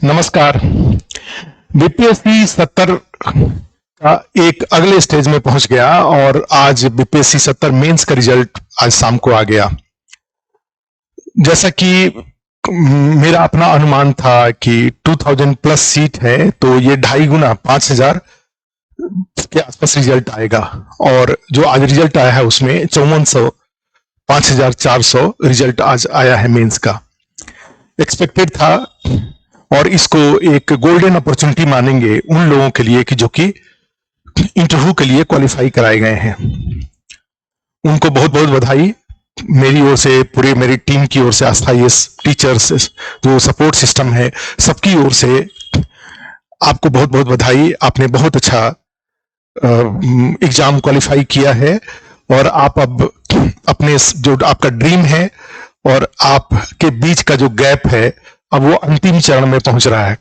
नमस्कार। बीपीएससी 70 का एक अगले स्टेज में पहुंच गया और आज बीपीएससी 70 मेंस का रिजल्ट आज शाम को आ गया। जैसा कि मेरा अपना अनुमान था कि 2000 प्लस सीट है, तो ये 2.5 गुना 5000 के आसपास रिजल्ट आएगा। और जो आज रिजल्ट आया है उसमें 5400 5400 रिजल्ट आज आया है मेंस का। एक्सपेक्टेड था और इसको एक गोल्डन अपॉर्चुनिटी मानेंगे उन लोगों के लिए कि जो कि इंटरव्यू के लिए क्वालिफाई कराए गए हैं। उनको बहुत बहुत बधाई मेरी ओर से, पूरी मेरी टीम की ओर से, आस्थाईएस टीचर्स, जो सपोर्ट सिस्टम है, सबकी ओर से आपको बहुत बहुत बधाई। आपने बहुत अच्छा एग्जाम क्वालिफाई किया है और आप अब अपने जो आपका ड्रीम है और आपके बीच का जो गैप है, अब वो अंतिम चरण में पहुंच रहा है।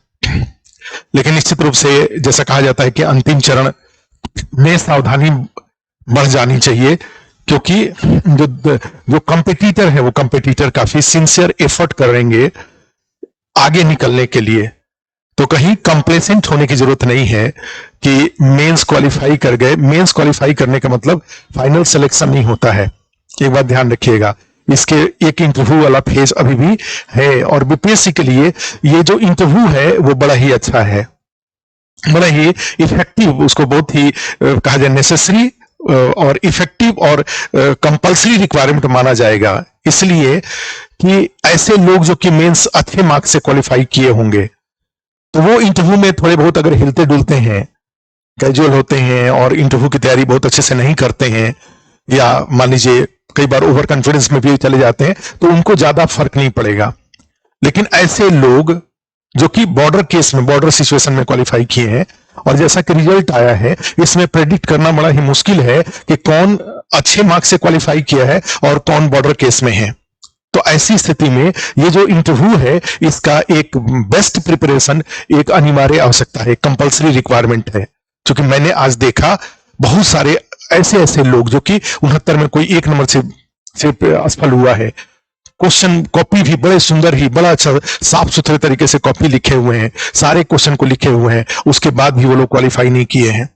लेकिन निश्चित रूप से जैसा कहा जाता है कि अंतिम चरण में सावधानी बढ़ जानी चाहिए, क्योंकि जो कंपटीटर है वो कंपटीटर काफी सिंसियर एफर्ट करेंगे आगे निकलने के लिए। तो कहीं कंप्लेसेंट होने की जरूरत नहीं है कि मेंस क्वालिफाई कर गए। मेंस क्वालिफाई करने का मतलब फाइनल सिलेक्शन नहीं होता है, एक बात ध्यान रखिएगा। इसके एक इंटरव्यू वाला फेज अभी भी है और बीपीएससी के लिए ये जो इंटरव्यू है वो बड़ा ही अच्छा है, बड़ा ही इफेक्टिव, उसको बहुत ही कहा जाए नेसेसरी और इफेक्टिव और कंपल्सरी रिक्वायरमेंट माना जाएगा। इसलिए कि ऐसे लोग जो कि मेंस अच्छे मार्क्स से क्वालिफाई किए होंगे, तो वो इंटरव्यू में थोड़े बहुत अगर हिलते डुलते हैं, कैजुअल होते हैं और इंटरव्यू की तैयारी बहुत अच्छे से नहीं करते हैं, या मान लीजिए कई बार ओवर कॉन्फिडेंस में भी चले जाते हैं, तो उनको ज्यादा फर्क नहीं पड़ेगा। लेकिन ऐसे लोग जो कि बॉर्डर केस में, बॉर्डर सिचुएशन में क्वालिफाई किए हैं, और जैसा कि रिजल्ट आया है, इसमें प्रेडिक्ट करना बड़ा ही मुश्किल है कि कौन अच्छे मार्क्स से क्वालिफाई किया है और कौन बॉर्डर केस में है। तो ऐसी स्थिति में ये जो इंटरव्यू है, इसका एक बेस्ट प्रिपरेशन एक अनिवार्य आवश्यकता है, कंपल्सरी रिक्वायरमेंट है। क्योंकि मैंने आज देखा बहुत सारे ऐसे ऐसे लोग जो कि 69 में कोई 1 नंबर से असफल हुआ है। क्वेश्चन कॉपी भी बड़े सुंदर ही, बड़ा अच्छा साफ सुथरे तरीके से कॉपी लिखे हुए हैं, सारे क्वेश्चन को लिखे हुए हैं, उसके बाद भी वो लोग क्वालिफाई नहीं किए हैं।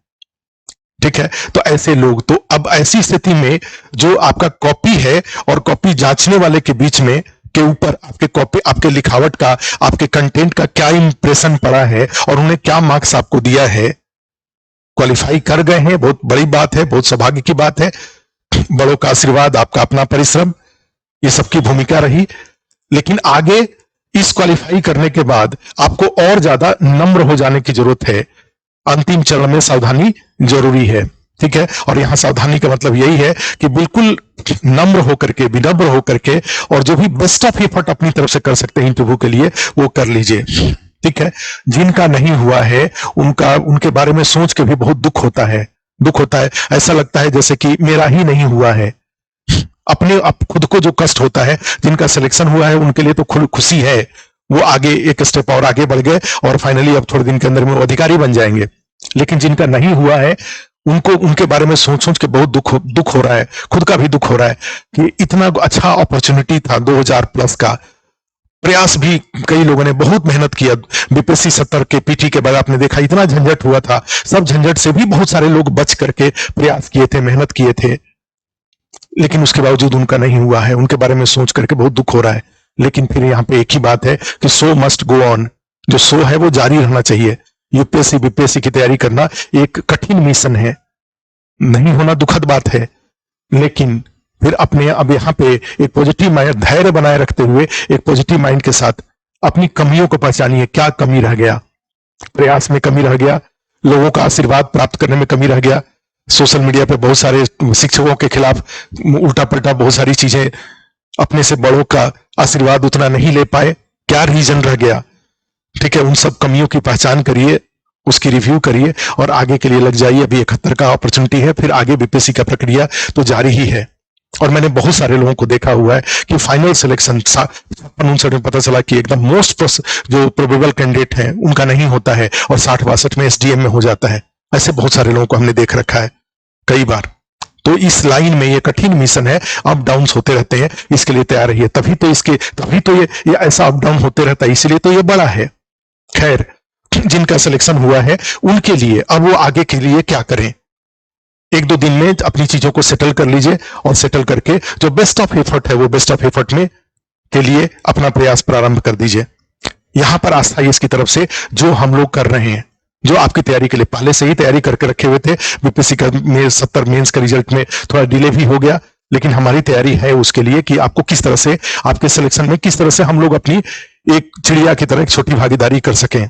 ठीक है, तो ऐसे लोग, तो अब ऐसी स्थिति में जो आपका कॉपी है और कॉपी जांचने वाले के बीच में के ऊपर आपके कॉपी, आपके लिखावट का, आपके कंटेंट का क्या इंप्रेशन पड़ा है और उन्होंने क्या मार्क्स आपको दिया है, क्वालिफाई कर गए हैं, बहुत बड़ी बात है, बहुत सौभाग्य की बात है। बड़ों का आशीर्वाद, आपका अपना परिश्रम, ये सबकी भूमिका रही। लेकिन आगे इस क्वालिफाई करने के बाद आपको और ज्यादा नम्र हो जाने की जरूरत है। अंतिम चरण में सावधानी जरूरी है। ठीक है, और यहां सावधानी का मतलब यही है कि बिल्कुल नम्र होकर के, विनम्र होकर के, और जो भी बेस्ट ऑफ एफर्ट अपनी तरफ से कर सकते हैं इंटरव्यू के लिए, वो कर लीजिए। ठीक है, जिनका नहीं हुआ है उनके बारे में सोच के भी बहुत दुख होता है, दुख होता है। ऐसा लगता है जैसे कि मेरा ही नहीं हुआ है। अपने खुद को जो कष्ट होता है, जिनका सिलेक्शन हुआ है उनके लिए तो खुशी है, वो आगे एक स्टेप और आगे बढ़ गए और फाइनली अब थोड़े दिन के अंदर में वो अधिकारी बन जाएंगे। लेकिन जिनका नहीं हुआ है, उनको उनके बारे में सोच सोच के बहुत दुख हो रहा है, खुद का भी दुख हो रहा है कि इतना अच्छा अपॉर्चुनिटी था 2000 प्लस का। प्रयास भी कई लोगों ने बहुत मेहनत किया। बीपीएससी 70 के पीटी के बाद आपने देखा इतना झंझट हुआ था, सब झंझट से भी बहुत सारे लोग बच करके प्रयास किए थे, मेहनत किए थे, लेकिन उसके बावजूद उनका नहीं हुआ है। उनके बारे में सोच करके बहुत दुख हो रहा है। लेकिन फिर यहाँ पे एक ही बात है कि सो मस्ट गो ऑन, जो सो है वो जारी रहना चाहिए। यूपीएससी बीपीएससी की तैयारी करना एक कठिन मिशन है, नहीं होना दुखद बात है, लेकिन फिर अपने अब यहाँ पे एक पॉजिटिव माइंड, धैर्य बनाए रखते हुए एक पॉजिटिव माइंड के साथ अपनी कमियों को पहचानिए। क्या कमी रह गया, प्रयास में कमी रह गया, लोगों का आशीर्वाद प्राप्त करने में कमी रह गया, सोशल मीडिया पे बहुत सारे शिक्षकों के खिलाफ उल्टा पलटा बहुत सारी चीजें, अपने से बड़ों का आशीर्वाद उतना नहीं ले पाए, क्या रीजन रह गया। ठीक है, उन सब कमियों की पहचान करिए, उसकी रिव्यू करिए और आगे के लिए लग जाइए। अभी 71 का अपॉर्चुनिटी है, फिर आगे बीपीएससी का प्रक्रिया तो जारी ही है। और मैंने बहुत सारे लोगों को देखा हुआ है कि फाइनल सिलेक्शन 56-59 में पता चला कि एकदम मोस्ट जो प्रोबेबल कैंडिडेट हैं उनका नहीं होता है और 60-62 में एसडीएम में हो जाता है। ऐसे बहुत सारे लोगों को हमने देख रखा है कई बार। तो इस लाइन में ये कठिन मिशन है, अप डाउन होते रहते हैं, इसके लिए तैयार रहिए। तभी तो ये ऐसा अप डाउन होते रहता है, इसलिए तो ये बड़ा है। खैर, जिनका सिलेक्शन हुआ है उनके लिए अब वो आगे के लिए क्या करें, एक दो दिन में अपनी चीजों को सेटल कर लीजिए और सेटल करके जो बेस्ट ऑफ एफर्ट है वो बेस्ट ऑफ एफर्ट में के लिए अपना प्रयास प्रारंभ कर दीजिए। यहां पर आस्था इसकी तरफ से जो हम लोग कर रहे हैं, जो आपकी तैयारी के लिए पहले से ही तैयारी करके रखे हुए थे, बीपीएससी का में 70 मेंस का रिजल्ट में थोड़ा डिले भी हो गया, लेकिन हमारी तैयारी है उसके लिए कि आपको किस तरह से आपके सिलेक्शन में किस तरह से हम लोग अपनी एक चिड़िया की तरह एक छोटी भागीदारी कर सकें।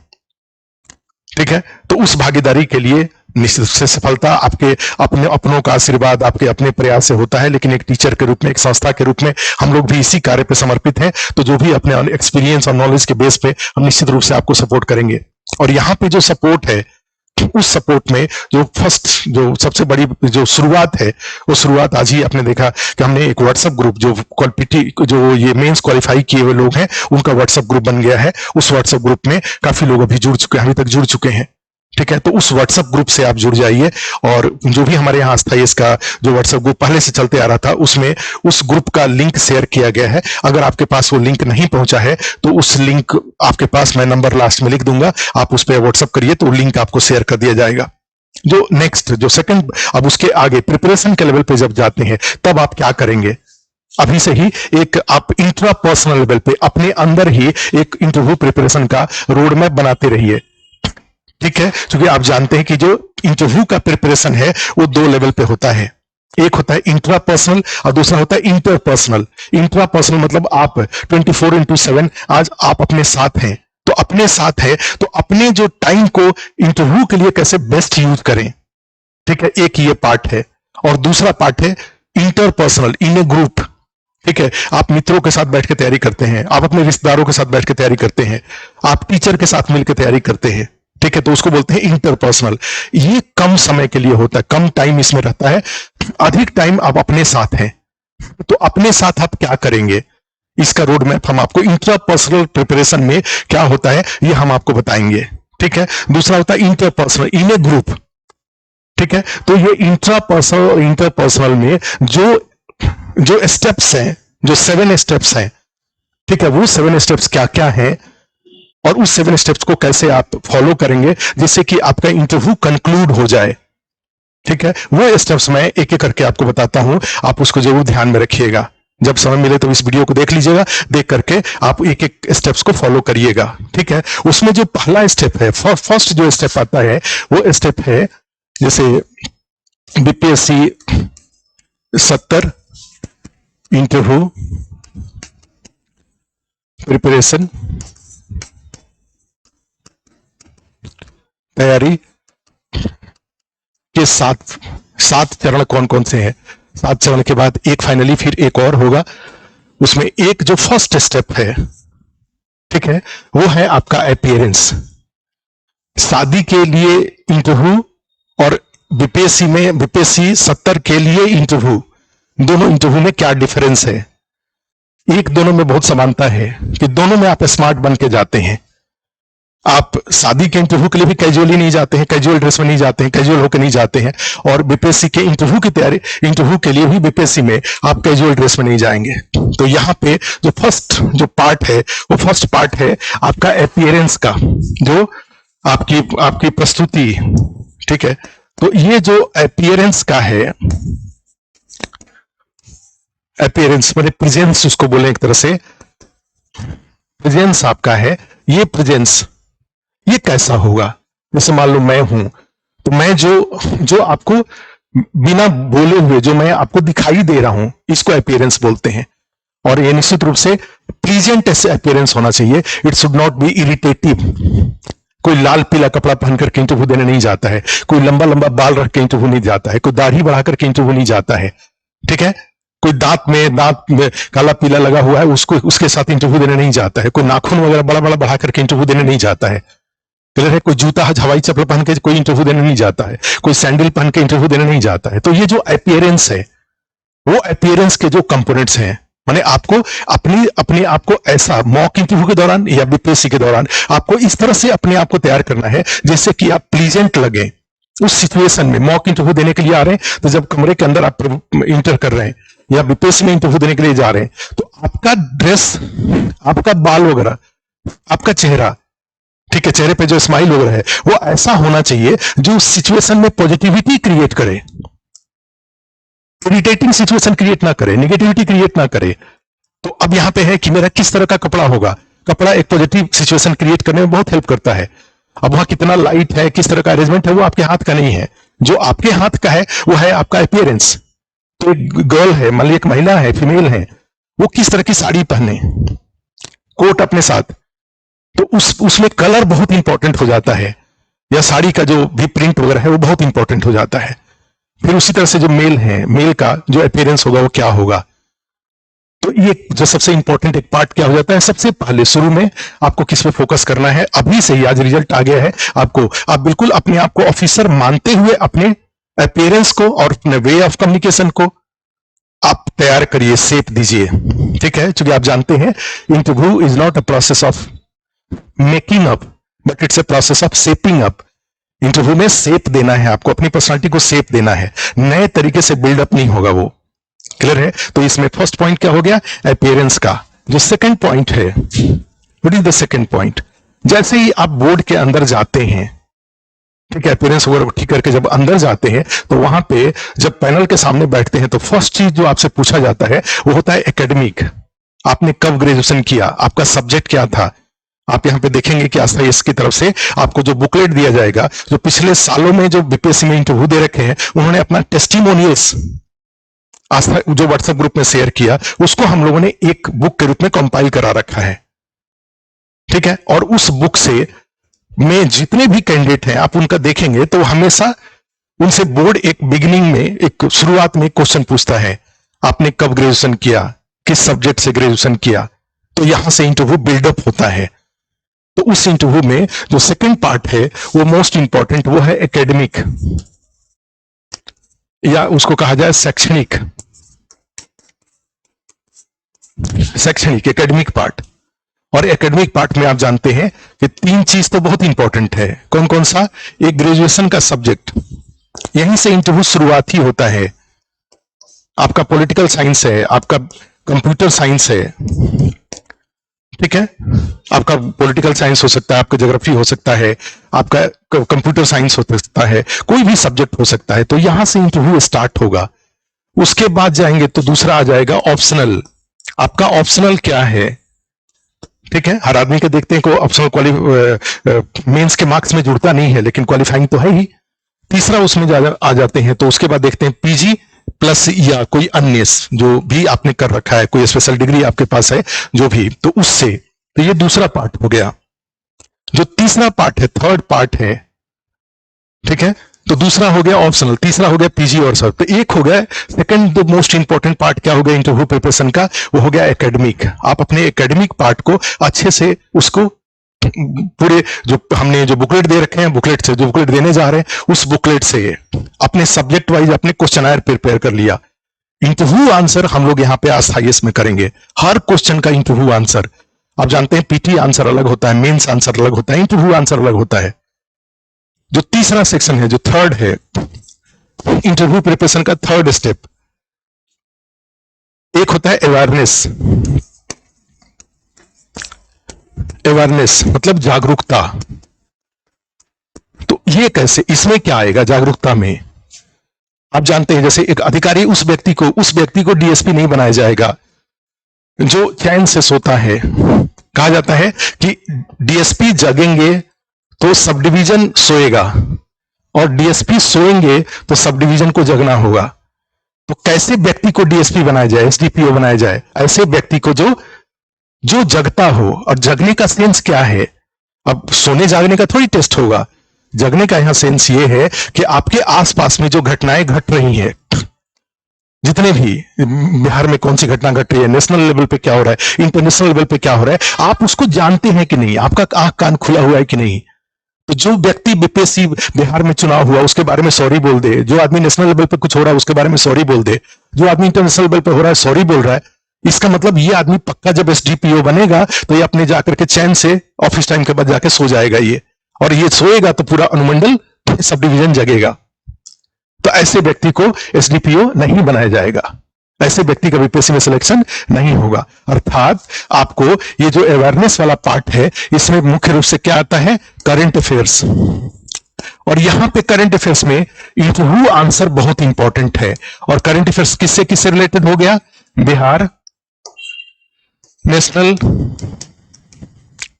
ठीक है, तो उस भागीदारी के लिए निश्चित से सफलता आपके अपने अपनों का आशीर्वाद, आपके अपने प्रयास से होता है, लेकिन एक टीचर के रूप में, एक संस्था के रूप में हम लोग भी इसी कार्य पे समर्पित हैं। तो जो भी अपने एक्सपीरियंस और नॉलेज के बेस पे हम निश्चित रूप से आपको सपोर्ट करेंगे। और यहाँ पे जो सपोर्ट है, उस सपोर्ट में जो फर्स्ट, जो सबसे बड़ी जो शुरुआत है, वो शुरुआत आज ही आपने देखा कि हमने एक व्हाट्सएप ग्रुप, जो ये मेंस क्वालिफाई किए हुए लोग हैं उनका व्हाट्सएप ग्रुप बन गया है। उस व्हाट्सएप ग्रुप में काफी लोग अभी जुड़ चुके हैं, अभी तक जुड़ चुके हैं। ठीक है, तो उस व्हाट्सएप ग्रुप से आप जुड़ जाइए, और जो भी हमारे यहाँ अस्थायी इसका जो व्हाट्सएप ग्रुप पहले से चलते आ रहा था, उसमें उस ग्रुप का लिंक शेयर किया गया है। अगर आपके पास वो लिंक नहीं पहुंचा है तो उस लिंक आपके पास, मैं नंबर लास्ट में लिख दूंगा, आप उस पर व्हाट्सएप करिए तो लिंक आपको शेयर कर दिया जाएगा। जो नेक्स्ट, जो सेकंड, अब उसके आगे प्रिपरेशन के लेवल पे जब जाते हैं तब आप क्या करेंगे, अभी से ही एक आप इंट्रा पर्सनल लेवल पे अपने अंदर ही एक इंटरव्यू प्रिपरेशन का रोड मैप बनाते रहिए। ठीक है, क्योंकि आप जानते हैं कि जो इंटरव्यू का प्रिपरेशन है वो दो लेवल पे होता है, एक होता है इंट्रा पर्सनल और दूसरा होता है इंटर पर्सनल। इंट्रा पर्सनल मतलब आप 24/7 आज आप अपने साथ हैं, तो अपने साथ है तो अपने जो टाइम को इंटरव्यू के लिए कैसे बेस्ट यूज करें। ठीक है, एक ये पार्ट है, और दूसरा पार्ट है इंटर पर्सनल, इन ए ग्रुप। ठीक है, आप मित्रों के साथ बैठ के तैयारी करते हैं, आप अपने रिश्तेदारों के साथ बैठ के तैयारी करते हैं, आप टीचर के साथ मिलकर तैयारी करते हैं। ठीक है, तो उसको बोलते हैं इंटरपर्सनल। ये कम समय के लिए होता है, कम टाइम इसमें रहता है, अधिक टाइम आप अपने साथ हैं। तो अपने साथ आप क्या करेंगे, इसका रोड मैप हम आपको इंट्रापर्सनल प्रिपरेशन में क्या होता है ये हम आपको बताएंगे। ठीक है, दूसरा होता है इंटरपर्सनल, इन ए ग्रुप। ठीक है, तो ये इंट्रापर्सनल और इंटरपर्सनल में जो स्टेप्स हैं, जो 7 स्टेप्स हैं, ठीक है, वो 7 स्टेप्स क्या क्या हैं और उस 7 स्टेप्स को कैसे आप फॉलो करेंगे जिससे कि आपका इंटरव्यू कंक्लूड हो जाए। ठीक है, वो स्टेप्स मैं एक एक करके आपको बताता हूं, आप उसको जरूर ध्यान में रखिएगा। जब समय मिले तो इस वीडियो को देख लीजिएगा, देख करके आप एक एक स्टेप्स को फॉलो करिएगा। ठीक है, उसमें जो पहला स्टेप है, फर्स्ट जो स्टेप आता है वो स्टेप है, जैसे बीपीएससी 70 इंटरव्यू प्रिपरेशन तैयारी के 7 चरण कौन कौन से हैं। 7 चरण के बाद एक फाइनली फिर एक और होगा, उसमें एक जो फर्स्ट स्टेप है, ठीक है, वो है आपका अपीयरेंस। शादी के लिए इंटरव्यू और बीपीएससी 70 के लिए इंटरव्यू, दोनों इंटरव्यू में क्या डिफरेंस है। एक दोनों में बहुत समानता है कि दोनों में आप स्मार्ट बन के जाते हैं। आप शादी के इंटरव्यू के लिए भी कैजुअली नहीं जाते हैं, कैजुअल ड्रेस में नहीं जाते हैं, कैजुअल होकर नहीं जाते हैं, और बीपीएससी के इंटरव्यू की तैयारी, इंटरव्यू के लिए भी बीपीएससी में आप कैजुअल ड्रेस में नहीं जाएंगे। तो यहाँ पे जो फर्स्ट जो पार्ट है, वो फर्स्ट पार्ट है आपका अपीयरेंस का, जो आपकी प्रस्तुति। ठीक है, तो ये जो अपीयरेंस का है, अपीयरेंस मैंने प्रेजेंस उसको बोले, एक तरह से प्रेजेंस आपका है। ये प्रेजेंस ये कैसा होगा, जैसे मान लो मैं हूं, तो मैं जो आपको बिना बोले हुए जो मैं आपको दिखाई दे रहा हूं, इसको अपीयरेंस बोलते हैं। और ये निश्चित रूप से प्लीजेंट ऐसे अपीयरेंस होना चाहिए, it should not be irritative. कोई लाल पीला कपड़ा पहन करके इंटरव्यू देने नहीं जाता है, कोई लंबा लंबा बाल रख के इंटरव्यू नहीं जाता है, कोई दाढ़ी बढ़ा करके इंटरव्यू नहीं जाता है। ठीक है, कोई दांत में काला पीला लगा हुआ है उसके साथ इंटरव्यू देने नहीं जाता है, कोई नाखून वगैरह बड़ा बड़ा बढ़ा करके इंटरव्यू देने नहीं जाता है। क्लियर है, कोई जूता हवाई चप्पल पहन के कोई इंटरव्यू देने नहीं जाता है, कोई सैंडल पहन के इंटरव्यू देने नहीं जाता है। तो ये जो अपीयरेंस है, वो अपीयरेंस के जो कंपोनेंट्स हैं, माने आपको अपने आप को ऐसा मॉक इंटरव्यू के दौरान या बीपीएससी के दौरान आपको इस तरह से अपने आप को तैयार करना है जैसे कि आप प्लीजेंट लगे उस सिचुएशन में। मॉक इंटरव्यू देने के लिए आ रहे हैं, तो जब कमरे के अंदर आप इंटर कर रहे हैं या बीपीएससी में इंटरव्यू देने के लिए जा रहे हैं, तो आपका ड्रेस, आपका बाल वगैरह, आपका चेहरा ठीक है, चेहरे पे जो स्माइल हो रहा है वो ऐसा होना चाहिए जो उस सिचुएशन में पॉजिटिविटी क्रिएट करे, इरिटेटिंग सिचुएशन क्रिएट ना करे, नेगेटिविटी क्रिएट ना करे। तो अब यहां पे है कि मेरा किस तरह का कपड़ा होगा। कपड़ा एक पॉजिटिव सिचुएशन क्रिएट करने में बहुत हेल्प करता है। अब वहां कितना लाइट है, किस तरह का अरेंजमेंट है, वो आपके हाथ का नहीं है। जो आपके हाथ का है वो है आपका अपीयरेंस। तो एक गर्ल है, मान ली एक महिला है, फीमेल है, वो किस तरह की साड़ी पहने, कोट अपने साथ, तो उसमें कलर बहुत इंपॉर्टेंट हो जाता है, या साड़ी का जो भी प्रिंट वगैरह है वो बहुत इंपॉर्टेंट हो जाता है। फिर उसी तरह से जो मेल है, मेल का जो अपीयरेंस होगा वो क्या होगा। तो ये जो सबसे इंपॉर्टेंट एक पार्ट क्या हो जाता है, सबसे पहले शुरू में आपको किस पे फोकस करना है। अभी से ही आज रिजल्ट आ गया है, आपको आप बिल्कुल अपने आप को ऑफिसर मानते हुए अपने अपीयरेंस को और अपने वे ऑफ कम्युनिकेशन को आप तैयार करिए, शेप दीजिए। ठीक है, क्योंकि आप जानते हैं interview is not a process of making up but it's a process of shaping up. Interview में शेप देना है, आपको अपनी पर्सनालिटी को शेप देना है, नए तरीके से बिल्डअप नहीं होगा वो। क्लियर है? तो इसमें फर्स्ट पॉइंट क्या हो गया, अपीयरेंस का। जो सेकंड पॉइंट है, what is the second point, जैसे ही आप बोर्ड के अंदर जाते हैं, ठीक है, अपीयरेंस वगैरह ठीक करके जब अंदर जाते हैं तो वहां पे जब पैनल के सामने बैठते हैं तो फर्स्ट चीज जो आपसे पूछा जाता है वो होता है एकेडमिक। आपने कब ग्रेजुएशन किया, आपका सब्जेक्ट क्या था। आप यहां पे देखेंगे कि आईएएस की तरफ से आपको जो बुकलेट दिया जाएगा, जो पिछले सालों में जो बीपीएससी में इंटरव्यू दे रखे हैं, उन्होंने अपना टेस्टिमोनियल्स आस्था जो व्हाट्सएप ग्रुप में शेयर किया, उसको हम लोगों ने एक बुक के रूप में कंपाइल करा रखा है। ठीक है, और उस बुक से में जितने भी कैंडिडेट हैं आप उनका देखेंगे तो हमेशा उनसे बोर्ड एक बिगिनिंग में, एक शुरुआत में क्वेश्चन पूछता है, आपने कब ग्रेजुएशन किया, किस सब्जेक्ट से ग्रेजुएशन किया। तो यहां से इंटरव्यू बिल्डअप होता है। तो उस इंटरव्यू में जो सेकंड पार्ट है वो मोस्ट इंपॉर्टेंट, वो है एकेडमिक, या उसको कहा जाए शैक्षणिक, शैक्षणिक एकेडमिक पार्ट। और एकेडमिक पार्ट में आप जानते हैं कि तीन चीज तो बहुत इंपॉर्टेंट है। कौन कौन सा, एक ग्रेजुएशन का सब्जेक्ट, यहीं से इंटरव्यू शुरुआत ही होता है। आपका पॉलिटिकल साइंस है, आपका कंप्यूटर साइंस है, ठीक है, आपका पॉलिटिकल साइंस हो सकता है, आपका ज्योग्राफी हो सकता है, आपका कंप्यूटर साइंस हो सकता है, कोई भी सब्जेक्ट हो सकता है। तो यहां से इंटरव्यू स्टार्ट होगा। उसके बाद जाएंगे तो दूसरा आ जाएगा ऑप्शनल। आपका ऑप्शनल क्या है, ठीक है, हर आदमी के देखते हैं को ऑप्शनल मेंस के मार्क्स में जुड़ता नहीं है, लेकिन क्वालिफाइंग तो है ही। तीसरा उसमें आ जाते हैं, तो उसके बाद देखते हैं पीजी प्लस या कोई अन्य जो भी आपने कर रखा है, कोई स्पेशल डिग्री आपके पास है जो भी, तो उससे। तो ये दूसरा पार्ट हो गया। जो तीसरा पार्ट है, थर्ड पार्ट है, ठीक है, तो दूसरा हो गया ऑप्शनल, तीसरा हो गया पीजी और सब। तो एक हो गया second, the most important part क्या हो गया इंटरव्यू प्रिपरेशन का, वो हो गया एकेडमिक। आप अपने एकेडमिक पार्ट को अच्छे से उसको पूरे जो हमने जो बुकलेट दे रखे हैं, बुकलेट से जो बुकलेट देने जा रहे हैं, उस बुकलेट से अपने सब्जेक्ट वाइज अपने क्वेश्चनायर प्रिपेयर कर लिया। इंटरव्यू आंसर हम लोग यहाँ पे आईएएस में करेंगे, हर क्वेश्चन का इंटरव्यू आंसर। आप जानते हैं पीटी आंसर अलग होता है, मेंस आंसर अलग होता है, इंटरव्यू आंसर अलग होता है। जो तीसरा सेक्शन है, जो थर्ड है, इंटरव्यू प्रिपरेशन का थर्ड स्टेप, एक होता है अवेयरनेस। अवेयरनेस मतलब जागरूकता। तो ये कैसे, इसमें क्या आएगा जागरूकता में, आप जानते हैं जैसे एक अधिकारी, उस व्यक्ति को डीएसपी नहीं बनाया जाएगा जो चैन से सोता है। कहा जाता है कि डीएसपी जगेंगे तो सब डिवीजन सोएगा, और डीएसपी सोएंगे तो सब डिवीजन को जगना होगा। तो कैसे व्यक्ति को डीएसपी बनाया जाए, एसडीपीओ बनाया जाए, ऐसे व्यक्ति को जो जगता हो। और जगने का सेंस क्या है, अब सोने जागने का थोड़ी टेस्ट होगा, जगने का यहां सेंस ये है कि आपके आसपास में जो घटनाएं घट रही हैं, जितने भी बिहार में कौन सी घटना घट रही है, नेशनल लेवल पे क्या हो रहा है, इंटरनेशनल लेवल पे क्या हो रहा है, आप उसको जानते हैं कि नहीं, आपका आंख कान खुला हुआ है कि नहीं। तो जो व्यक्ति बीपीएससी बिहार में चुनाव हुआ उसके बारे में सॉरी बोल दे, जो आदमी नेशनल लेवल पे कुछ हो रहा है उसके बारे में सॉरी बोल दे, जो आदमी इंटरनेशनल लेवल पे हो रहा है सॉरी बोल रहा है, इसका मतलब ये आदमी पक्का जब एसडीपीओ बनेगा तो ये अपने जाकर के चैन से ऑफिस टाइम के बाद जाके सो जाएगा ये, और ये सोएगा तो पूरा अनुमंडल सब डिवीजन जगेगा। तो ऐसे व्यक्ति को एसडीपीओ नहीं बनाया जाएगा। ऐसे व्यक्ति का बीपीएससी में सिलेक्शन नहीं होगा। अर्थात आपको ये जो अवेयरनेस वाला पार्ट है, इसमें मुख्य रूप से क्या आता है, करंट अफेयर्स। और यहां पे करंट अफेयर्स में इंटरव्यू आंसर बहुत इंपॉर्टेंट है। और करंट अफेयर्स किससे किससे रिलेटेड हो गया, बिहार, नेशनल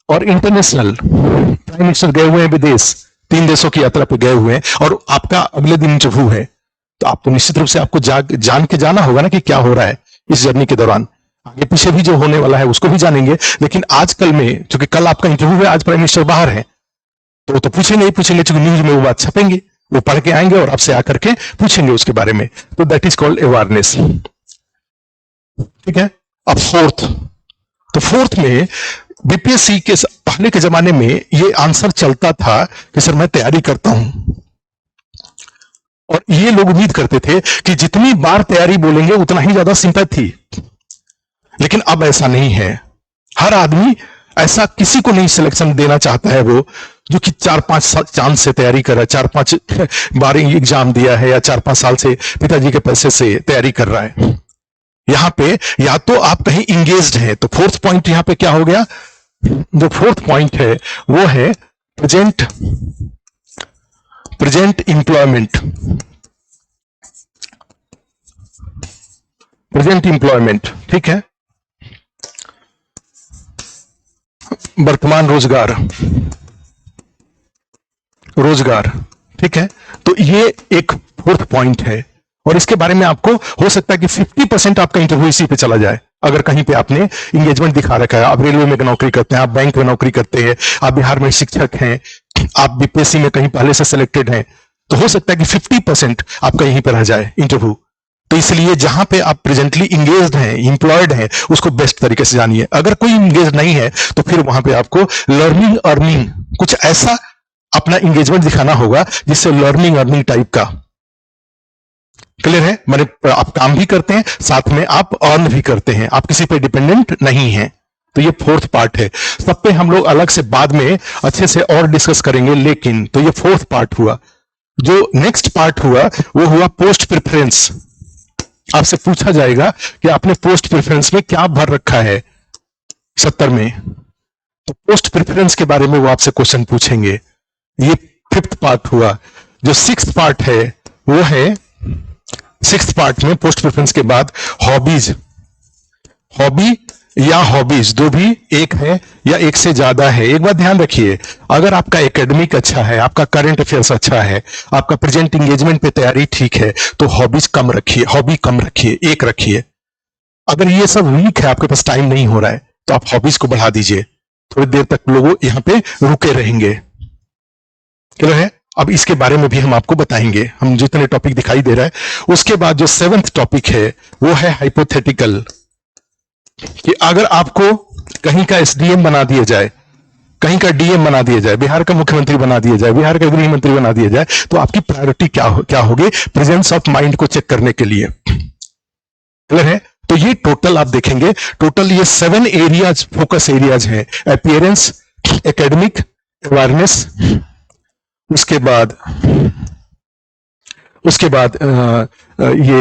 और इंटरनेशनल। प्राइम मिनिस्टर गए हुए हैं विदेश, 3 देशों की यात्रा पे गए हुए हैं, और आपका अगले दिन इंटरव्यू है, तो आपको निश्चित रूप से आपको जान के जाना होगा ना कि क्या हो रहा है इस जर्नी के दौरान। आगे पीछे भी जो होने वाला है उसको भी जानेंगे, लेकिन आजकल में, क्योंकि कल आपका इंटरव्यू है, आज प्राइम मिनिस्टर बाहर है, तो पूछेंगे ही पूछेंगे, क्योंकि न्यूज में वो बात छपेंगे, वो पढ़ के आएंगे और आपसे आकर के पूछेंगे उसके बारे में। तो दैट इज कॉल्ड अवेयरनेस। ठीक है। अब फोर्थ, तो फोर्थ में बीपीएससी के पहले के जमाने में ये आंसर चलता था कि सर मैं तैयारी करता हूं, और ये लोग उम्मीद करते थे कि जितनी बार तैयारी बोलेंगे उतना ही ज्यादा सिंपैथी। लेकिन अब ऐसा नहीं है। हर आदमी ऐसा किसी को नहीं सिलेक्शन देना चाहता है वो जो कि 4-5 चांस से तैयारी कर रहा है, 4-5 बार एग्जाम दिया है, या 4-5 साल से पिताजी के पैसे से तैयारी कर रहा है। यहां पे या तो आप कहीं इंगेज्ड हैं, तो फोर्थ पॉइंट यहां पे क्या हो गया, जो फोर्थ पॉइंट है वो है प्रेजेंट एम्प्लॉयमेंट। प्रेजेंट एम्प्लॉयमेंट, ठीक है, वर्तमान रोजगार, ठीक है। तो ये एक फोर्थ पॉइंट है, और इसके बारे में आपको हो सकता है कि 50% आपका इंटरव्यू इसी पे चला जाए। अगर कहीं पे आपने इंगेजमेंट दिखा रखा है, आप रेलवे में नौकरी करते हैं, आप बैंक में नौकरी करते हैं, आप बिहार में शिक्षक हैं, आप बीपीएससी में कहीं पहले से सिलेक्टेड हैं, तो हो सकता है कि 50% आपका यहीं पर रह जाए इंटरव्यू। तो इसलिए जहां पे आप प्रेजेंटली इंगेज्ड हैं, इंप्लॉयड हैं, उसको बेस्ट तरीके से जानिए। अगर कोई इंगेज नहीं है तो फिर वहां पे आपको लर्निंग अर्निंग कुछ ऐसा अपना इंगेजमेंट दिखाना होगा जिससे लर्निंग अर्निंग टाइप का। क्लियर है? माने आप काम भी करते हैं, साथ में आप अर्न भी करते हैं, आप किसी पे डिपेंडेंट नहीं हैं। तो ये फोर्थ पार्ट है। सब पे हम लोग अलग से बाद में अच्छे से और डिस्कस करेंगे, लेकिन तो ये फोर्थ पार्ट हुआ। जो नेक्स्ट पार्ट हुआ वो हुआ पोस्ट प्रेफरेंस। आपसे पूछा जाएगा कि आपने पोस्ट प्रेफरेंस में क्या भर रखा है 70 में, तो पोस्ट प्रेफरेंस के बारे में वो आपसे क्वेश्चन पूछेंगे। ये फिफ्थ पार्ट हुआ। जो सिक्स्थ पार्ट है वो है, सिक्स्थ पार्ट में पोस्ट प्रेफरेंस के बाद हॉबीज, हॉबी या हॉबीज दो भी एक है या एक से ज्यादा है। एक बात ध्यान रखिए, अगर आपका एकेडमिक अच्छा है, आपका करंट अफेयर्स अच्छा है, आपका प्रेजेंट इंगेजमेंट पे तैयारी ठीक है, तो हॉबीज कम रखिए, हॉबी कम रखिए, एक रखिए। अगर ये सब वीक है, आपके पास टाइम नहीं हो रहा है, तो आप हॉबीज को बढ़ा दीजिए। थोड़ी देर तक लोग यहाँ पे रुके रहेंगे। क्लियर है? अब इसके बारे में भी हम आपको बताएंगे, हम जितने टॉपिक दिखाई दे रहा है। उसके बाद जो 7th टॉपिक है वो है हाइपोथेटिकल, कि अगर आपको कहीं का एसडीएम बना दिया जाए, कहीं का डीएम बना दिया जाए, बिहार का मुख्यमंत्री बना दिया जाए, बिहार का गृह मंत्री बना दिया जाए, तो आपकी प्रायोरिटी क्या होगी प्रेजेंस ऑफ माइंड को चेक करने के लिए। क्लियर है? तो ये टोटल आप देखेंगे, टोटल ये 7 एरियाज, फोकस एरियाज हैं। अपीयरेंस, एकेडमिक, अवेयरनेस, उसके बाद ये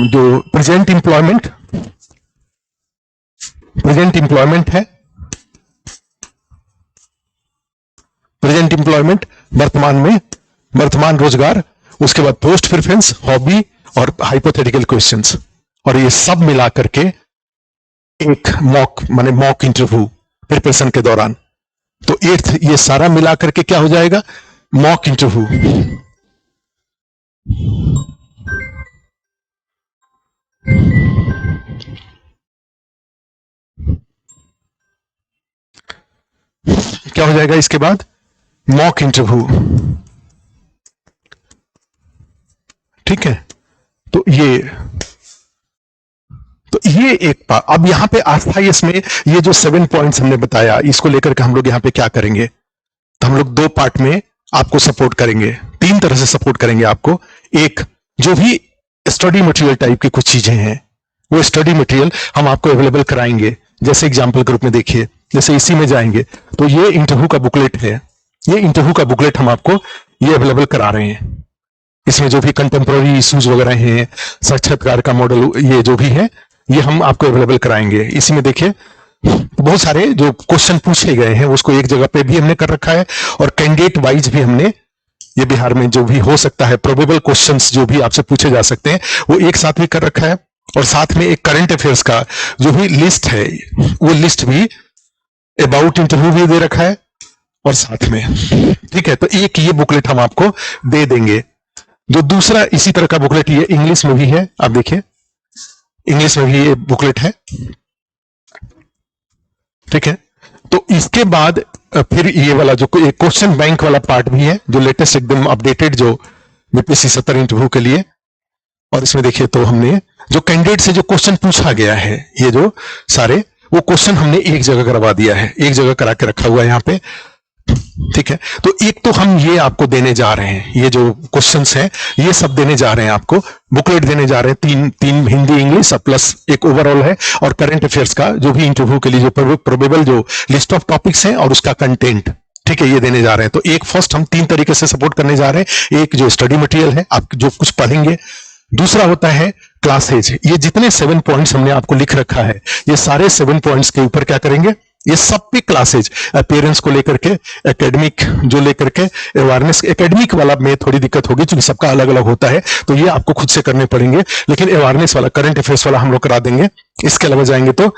जो प्रेजेंट एम्प्लॉयमेंट है, प्रेजेंट एम्प्लॉयमेंट वर्तमान रोजगार, उसके बाद पोस्ट प्रेफरेंस, हॉबी और हाइपोथेटिकल क्वेश्चंस, और ये सब मिला करके एक मॉक इंटरव्यू प्रिपरेशन के दौरान। तो 8th ये सारा मिला करके क्या हो जाएगा, मॉक इंटरव्यू। क्या हो जाएगा इसके बाद, मॉक इंटरव्यू। ठीक है? तो ये एक पार्ट। अब यहां पे आस्थाइस में ये जो 7 पॉइंट्स हमने बताया, इसको लेकर के हम लोग यहां पे क्या करेंगे, तो हम लोग 2 पार्ट में आपको सपोर्ट करेंगे, 3 तरह से सपोर्ट करेंगे आपको। एक, जो भी स्टडी मटेरियल टाइप की कुछ चीजें हैं, वो स्टडी मटेरियल हम आपको अवेलेबल कराएंगे। जैसे एग्जाम्पल के रूप में देखिए, जैसे इसी में जाएंगे तो ये इंटरव्यू का बुकलेट है, ये इंटरव्यू का बुकलेट हम आपको ये अवेलेबल करा रहे हैं। इसमें जो भी कंटेम्प्रोरी इश्यूज वगैरह हैं, साक्षात्कार का मॉडल, ये जो भी है ये हम आपको अवेलेबल कराएंगे। इसी में देखिए बहुत सारे जो क्वेश्चन पूछे गए हैं उसको एक जगह पे भी हमने कर रखा है, और कैंडिडेट वाइज भी हमने ये बिहार में जो भी हो सकता है प्रोबेबल क्वेश्चंस जो भी आपसे पूछे जा सकते हैं वो एक साथ भी कर रखा है, और साथ में एक करंट अफेयर्स का जो भी लिस्ट है वो लिस्ट भी अबाउट इंटरव्यू भी दे रखा है और साथ में, ठीक है। तो एक ये बुकलेट हम आपको दे देंगे। जो दूसरा इसी तरह का बुकलेट ये इंग्लिश में भी है, आप देखिए इंग्लिश में भी ये बुकलेट है, ठीक है। तो इसके बाद फिर ये वाला जो क्वेश्चन बैंक वाला पार्ट भी है, जो लेटेस्ट एकदम अपडेटेड जो बीपीएससी 70 इंटरव्यू के लिए। और इसमें देखिए तो हमने जो कैंडिडेट से जो क्वेश्चन पूछा गया है, ये जो सारे वो क्वेश्चन हमने एक जगह करवा दिया है, एक जगह करा के रखा हुआ है यहाँ पे, ठीक है। तो एक तो हम ये आपको देने जा रहे हैं, ये जो क्वेश्चंस हैं ये सब देने जा रहे हैं आपको, बुकलेट देने जा रहे हैं, तीन हिंदी इंग्लिश प्लस एक ओवरऑल है, और करंट अफेयर्स का जो भी इंटरव्यू के लिए जो प्रोबेबल जो लिस्ट ऑफ टॉपिक्स हैं और उसका कंटेंट, ठीक है, ये देने जा रहे हैं। तो एक फर्स्ट हम 3 तरीके से सपोर्ट करने जा रहे हैं। एक जो स्टडी मटेरियल है, आप जो कुछ पढ़ेंगे। दूसरा होता है क्लासेज, ये जितने 7 पॉइंट्स हमने आपको लिख रखा है, ये सारे 7 पॉइंट्स के ऊपर क्या करेंगे, ये सब पे क्लासेज, अपीयरेंस को लेकर के, एकेडमिक जो लेकर के, अवेयरनेस, एकेडमिक वाला में थोड़ी दिक्कत होगी क्योंकि सबका अलग अलग होता है, तो ये आपको खुद से करने पड़ेंगे, लेकिन अवेयरनेस वाला, करंट अफेयर्स वाला हम लोग करा देंगे। इसके अलावा जाएंगे तो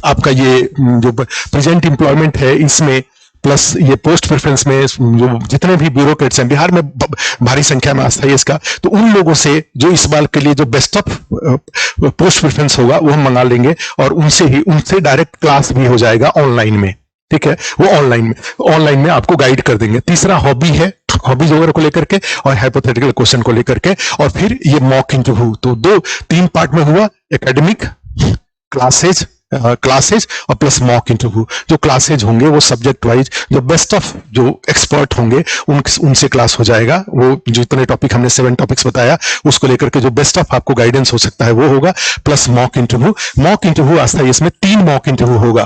आपका ये जो प्रेजेंट एम्प्लॉयमेंट है इसमें, प्लस ये पोस्ट प्रेफरेंस में जो जितने भी ब्यूरोक्रेट्स हैं, बिहार में भारी संख्या में आस्था है इसका, तो उन लोगों से जो इस बार के लिए जो बेस्ट ऑफ पोस्ट प्रेफरेंस होगा वो हम मंगा लेंगे, और उनसे डायरेक्ट क्लास भी हो जाएगा ऑनलाइन में, ठीक है। वो ऑनलाइन में आपको गाइड कर देंगे। तीसरा हॉबी है, हॉबीज वगैरह को लेकर के और हाइपोथेटिकल क्वेश्चन को लेकर के, और फिर ये मॉक इंटरव्यू। तो 3 पार्ट में हुआ, एकेडमिक, क्लासेज और प्लस मॉक इंटरव्यू। जो क्लासेज होंगे वो सब्जेक्ट वाइज जो बेस्ट ऑफ जो एक्सपर्ट होंगे उनसे क्लास हो जाएगा। वो जो इतने टॉपिक हमने 7 टॉपिक्स बताया उसको लेकर के जो बेस्ट ऑफ आपको गाइडेंस हो सकता है वो होगा, plus mock interview. Mock interview आता है, इसमें 3 मॉक इंटरव्यू होगा,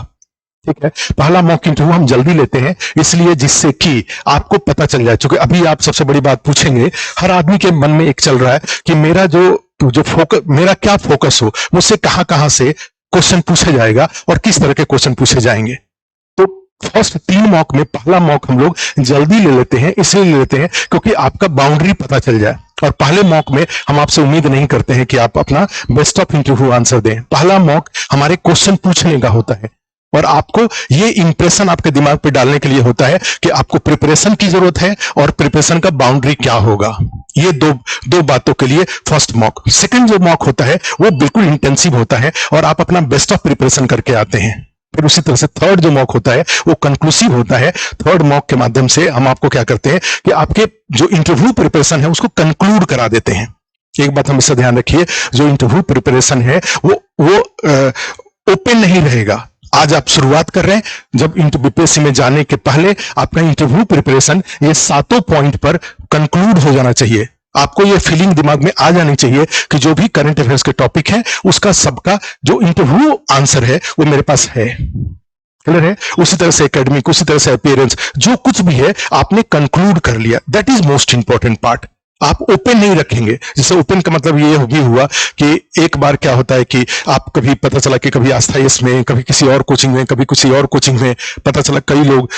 ठीक है। पहला मॉक इंटरव्यू हम जल्दी लेते हैं इसलिए जिससे कि आपको पता चल जाए, क्योंकि अभी आप सबसे बड़ी बात पूछेंगे, हर आदमी के मन में एक चल रहा है कि मेरा मेरा क्या फोकस हो, मुझसे कहां से क्वेश्चन पूछा जाएगा और किस तरह के क्वेश्चन पूछे जाएंगे। तो फर्स्ट 3 मॉक में पहला मॉक हम लोग जल्दी ले लेते हैं, इसलिए ले लेते हैं क्योंकि आपका बाउंड्री पता चल जाए। और पहले मॉक में हम आपसे उम्मीद नहीं करते हैं कि आप अपना बेस्ट ऑफ इंटरव्यू आंसर दें। पहला मॉक हमारे क्वेश्चन पूछने का होता है, और आपको ये इंप्रेशन आपके दिमाग पे डालने के लिए होता है कि आपको प्रिपरेशन की जरूरत है और प्रिपरेशन का बाउंड्री क्या होगा। ये दो बातों के लिए फर्स्ट मॉक। सेकंड जो मॉक होता है वो बिल्कुल इंटेंसिव होता है और आप अपना बेस्ट ऑफ प्रिपरेशन करके आते हैं। फिर उसी तरह से थर्ड जो मॉक होता है वो कंक्लूसिव होता है। थर्ड मॉक के माध्यम से हम आपको क्या करते हैं कि आपके जो इंटरव्यू प्रिपरेशन है उसको कंक्लूड करा देते हैं। एक बात हमेशा ध्यान रखिए, जो इंटरव्यू प्रिपरेशन है वो ओपन नहीं रहेगा। आज आप शुरुआत कर रहे हैं, जब बीपीएससी में जाने के पहले आपका इंटरव्यू प्रिपरेशन ये 7 पॉइंट पर कंक्लूड हो जाना चाहिए। आपको ये फीलिंग दिमाग में आ जानी चाहिए कि जो भी करंट अफेयर्स के टॉपिक है उसका सबका जो इंटरव्यू आंसर है वो मेरे पास है। क्लियर है? उसी तरह से एकेडमिक, उसी तरह से अपीयरेंस, जो कुछ भी है आपने कंक्लूड कर लिया। That is most important part. आप ओपन नहीं रखेंगे। जैसे ओपन का मतलब ये भी हुआ कि एक बार क्या होता है कि आप कभी पता चला कि कभी आस्थाइस में, कभी किसी और कोचिंग में, कभी किसी और कोचिंग में पता चला कई लोग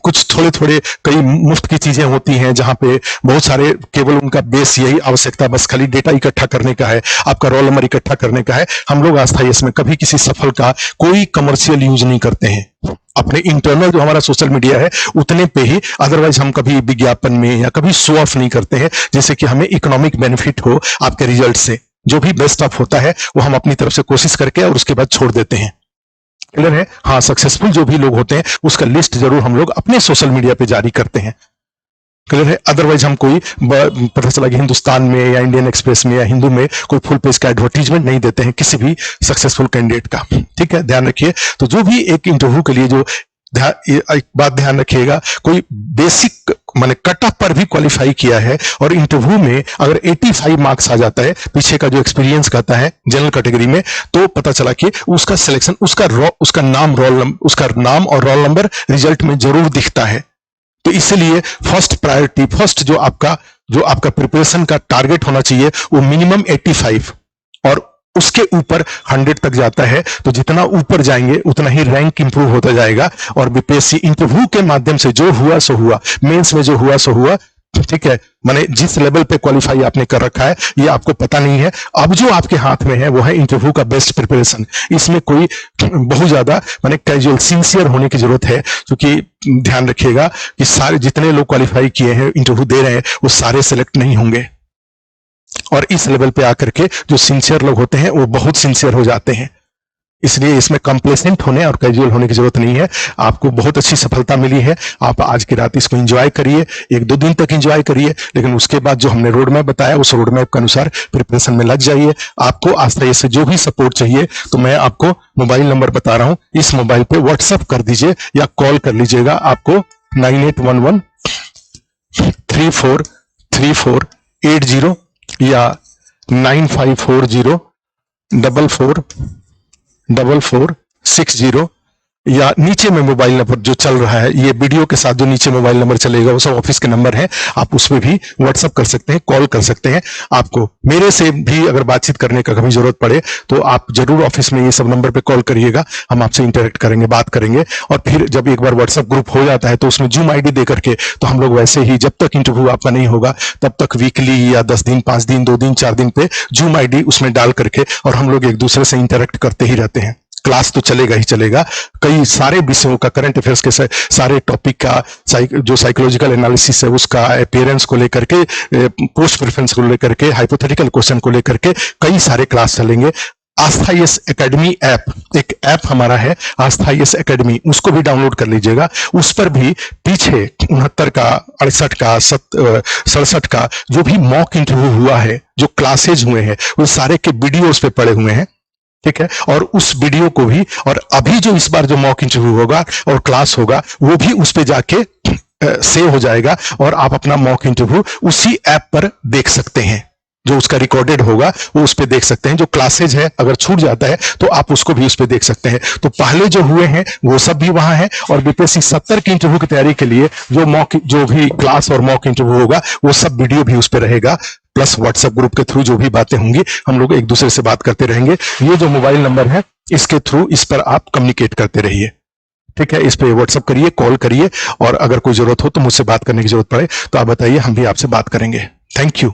कुछ थोड़े कई मुफ्त की चीजें होती हैं जहां पे बहुत सारे केवल उनका बेस यही आवश्यकता बस खाली डेटा इकट्ठा करने का है, आपका रोल नंबर इकट्ठा करने का है। हम लोग आस्थाइस में कभी किसी सफल का कोई कमर्शियल यूज नहीं करते हैं। अपने इंटरनल जो हमारा सोशल मीडिया है उतने पे ही, अदरवाइज हम कभी विज्ञापन में या कभी शो ऑफ नहीं करते हैं, जैसे कि हमें इकोनॉमिक बेनिफिट हो आपके रिजल्ट से। जो भी बेस्ट ऑफ होता है वो हम अपनी तरफ से कोशिश करके और उसके बाद छोड़ देते हैं। क्लियर है? हाँ, सक्सेसफुल जो भी लोग होते हैं उसका लिस्ट जरूर हम लोग अपने सोशल मीडिया पे जारी करते हैं। क्लियर है? अदरवाइज हम कोई पता चला कि हिंदुस्तान में या इंडियन एक्सप्रेस में या हिंदू में कोई फुल पेज का एडवर्टीजमेंट नहीं देते हैं किसी भी सक्सेसफुल कैंडिडेट का। ठीक है, ध्यान रखिए। तो जो भी एक इंटरव्यू के लिए जो एक बात ध्यान रखिएगा, कोई बेसिक माने कट ऑफ पर भी क्वालिफाई किया है और इंटरव्यू में अगर 85 मार्क्स आ जाता है, पीछे का जो एक्सपीरियंस कहता है जनरल कैटेगरी में, तो पता चला कि उसका सिलेक्शन, उसका नाम और रोल नंबर रिजल्ट में जरूर दिखता है। तो इसलिए फर्स्ट प्रायोरिटी, फर्स्ट जो आपका जो आपका प्रिपरेशन का टारगेट होना चाहिए वो मिनिमम 85 और उसके ऊपर 100 तक जाता है। तो जितना ऊपर जाएंगे उतना ही रैंक इंप्रूव होता जाएगा। और बीपीएससी इंटरव्यू के माध्यम से जो हुआ सो हुआ, मेंस में जो हुआ सो हुआ, ठीक है। माने जिस लेवल पे क्वालिफाई आपने कर रखा है ये आपको पता नहीं है। अब जो आपके हाथ में है वो है इंटरव्यू का बेस्ट प्रिपरेशन। इसमें कोई बहुत ज्यादा माने कैजुअल सिंसियर होने की जरूरत है, क्योंकि ध्यान रखिएगा कि सारे जितने लोग क्वालिफाई किए हैं, इंटरव्यू दे रहे हैं, वो सारे सिलेक्ट नहीं होंगे। और इस लेवल पे आकर के जो सिंसियर लोग होते हैं वो बहुत सिंसियर हो जाते हैं। इसलिए इसमें कंप्लेसेंट होने और कैजुअल होने की जरूरत नहीं है। आपको बहुत अच्छी सफलता मिली है। आप आज की रात इसको एंजॉय करिए, 1-2 दिन तक एंजॉय करिए, लेकिन उसके बाद जो हमने रोड मैप बताया उस रोड मैप के अनुसार प्रिपरेशन में लग जाइए। आपको आस्था से जो भी सपोर्ट चाहिए तो मैं आपको मोबाइल नंबर बता रहा हूं, इस मोबाइल पे व्हाट्सएप कर दीजिए या कॉल कर लीजिएगा। आपको 9811 343480 या 9540 4460 या नीचे में मोबाइल नंबर जो चल रहा है, ये वीडियो के साथ जो नीचे मोबाइल नंबर चलेगा वो सब ऑफिस के नंबर है। आप उसमें भी व्हाट्सएप कर सकते हैं, कॉल कर सकते हैं। आपको मेरे से भी अगर बातचीत करने का कभी जरूरत पड़े तो आप जरूर ऑफिस में ये सब नंबर पे कॉल करिएगा। हम आपसे इंटरेक्ट करेंगे, बात करेंगे। और फिर जब एक बार व्हाट्सएप ग्रुप हो जाता है तो उसमें जूम आईडी दे करके तो हम लोग वैसे ही जब तक इंटरव्यू आपका नहीं होगा तब तक वीकली या 10 दिन, 5 दिन, 2 दिन, 4 दिन पे जूम आईडी उसमें डाल करके और हम लोग एक दूसरे से इंटरेक्ट करते ही रहते हैं। क्लास तो चलेगा ही चलेगा। कई सारे विषयों का, करंट अफेयर्स के सारे टॉपिक का, जो साइकोलॉजिकल एनालिसिस है उसका, अपीयरेंस को लेकर के, पोस्ट प्रेफरेंस को लेकर के, हाइपोथेटिकल क्वेश्चन को लेकर के कई सारे क्लास चलेंगे। आस्था यस एकेडमी ऐप, एक ऐप हमारा है आस्था यस एकेडमी, उसको भी डाउनलोड कर लीजिएगा। उस पर भी पीछे 69 का, 68 का, 67 का जो भी मॉक इंटरव्यू हुआ है, जो क्लासेज हुए हैं, वो सारे के वीडियो उस पर पड़े हुए हैं, ठीक है। और उस वीडियो को भी, और अभी जो इस बार जो मॉक इंटरव्यू होगा और क्लास होगा वो भी उस पे जाके सेव हो जाएगा और आप अपना मॉक इंटरव्यू उसी ऐप पर देख सकते हैं। जो उसका रिकॉर्डेड होगा वो उस पे देख सकते हैं। जो क्लासेज है अगर छूट जाता है तो आप उसको भी उस पे देख सकते हैं। तो पहले जो हुए हैं वो सब भी वहां है। और बीपीएससी 70 की इंटरव्यू की तैयारी के लिए जो भी क्लास और मॉक इंटरव्यू होगा वो सब वीडियो भी उस पे रहेगा। प्लस व्हाट्सएप ग्रुप के थ्रू जो भी बातें होंगी हम लोग एक दूसरे से बात करते रहेंगे। ये जो मोबाइल नंबर है इसके थ्रू इस पर आप कम्युनिकेट करते रहिए, ठीक है। इस पे व्हाट्सएप करिए, कॉल करिए, और अगर कोई जरूरत हो तो मुझसे बात करने की जरूरत पड़े तो आप बताइए, हम भी आपसे बात करेंगे। Thank you.